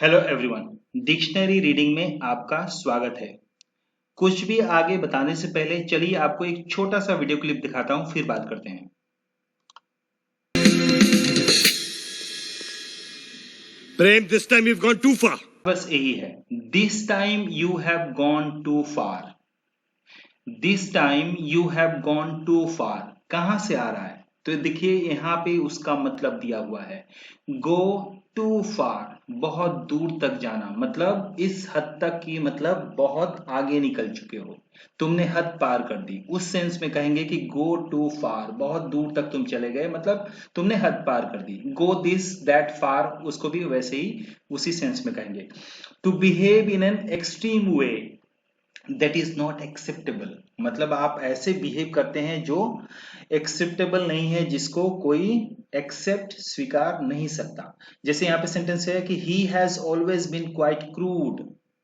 Hello everyone, dictionary reading में आपका स्वागत है। कुछ भी आगे बताने से पहले चलिए आपको एक छोटा सा वीडियो क्लिप दिखाता हूं, फिर बात करते हैं। प्रेम, this time you've gone too far. बस यही है, this time you have gone too far. This time you have gone too far कहां से आ रहा है? तो देखिए यहाँ पे उसका मतलब दिया हुआ है, गो टू फार, बहुत दूर तक जाना, मतलब इस हद तक की, मतलब बहुत आगे निकल चुके हो, तुमने हद पार कर दी। उस सेंस में कहेंगे कि गो टू फार, बहुत दूर तक तुम चले गए, मतलब तुमने हद पार कर दी। गो दिस दैट फार, उसको भी वैसे ही उसी सेंस में कहेंगे। To behave in an extreme way that is not acceptable, मतलब आप ऐसे बिहेव करते हैं जो एक्सेप्टेबल नहीं है, जिसको कोई एक्सेप्ट, स्वीकार नहीं सकता। जैसे यहाँ पे सेंटेंस है कि he has always been quite crude,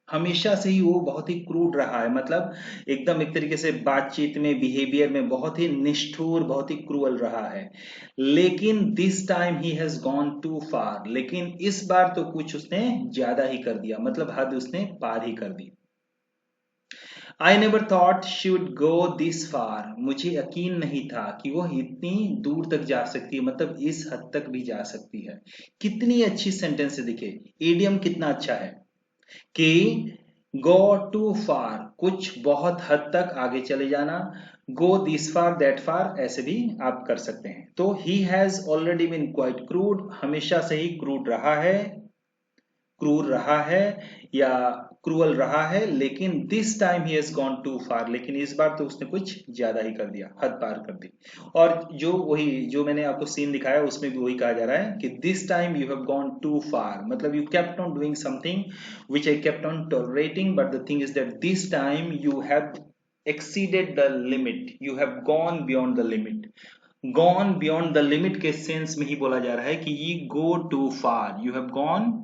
हमेशा से ही वो बहुत ही क्रूड रहा है, मतलब एकदम एक तरीके से बातचीत में, बिहेवियर में बहुत ही निष्ठुर, बहुत ही क्रूअल रहा है। लेकिन this time he has gone too far, लेकिन इस बार तो कुछ उसने ज्यादा ही कर दिया, मतलब हद उसने पार ही कर दी। I never thought she would go this far. मुझे यकीन नहीं था कि वो इतनी दूर तक जा सकती है, मतलब इस हद तक भी जा सकती है। कितनी अच्छी सेंटेंस है, देखिए एडियम कितना अच्छा है कि go too far, कुछ बहुत हद तक आगे चले जाना। go this far that far ऐसे भी आप कर सकते हैं। तो he has already been quite crude, हमेशा से ही क्रूड रहा है, क्रूर रहा है या क्रूअल रहा है, लेकिन this time he has gone too far, लेकिन इस बार तो उसने कुछ ज्यादा ही कर दिया, हद पार कर दी। और जो वही जो मैंने आपको सीन दिखाया उसमें भी वही कहा जा रहा है कि this time you have gone too far, मतलब you kept on doing something which I kept on tolerating, but the thing is that this time you have exceeded the limit, you have gone beyond the limit। gone beyond the limit के sense में ही बोला जा रहा है कि ये go too far, you have gone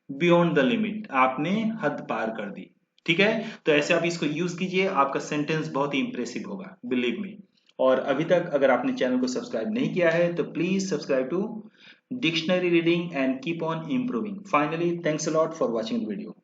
beyond the limit, आपने हद पार कर दी। ठीक है, तो ऐसे आप इसको यूज कीजिए, आपका सेंटेंस बहुत ही इंप्रेसिव होगा, बिलीव मी। और अभी तक अगर आपने चैनल को सब्सक्राइब नहीं किया है तो please subscribe to dictionary reading and keep on improving. Finally, thanks a lot for watching the video.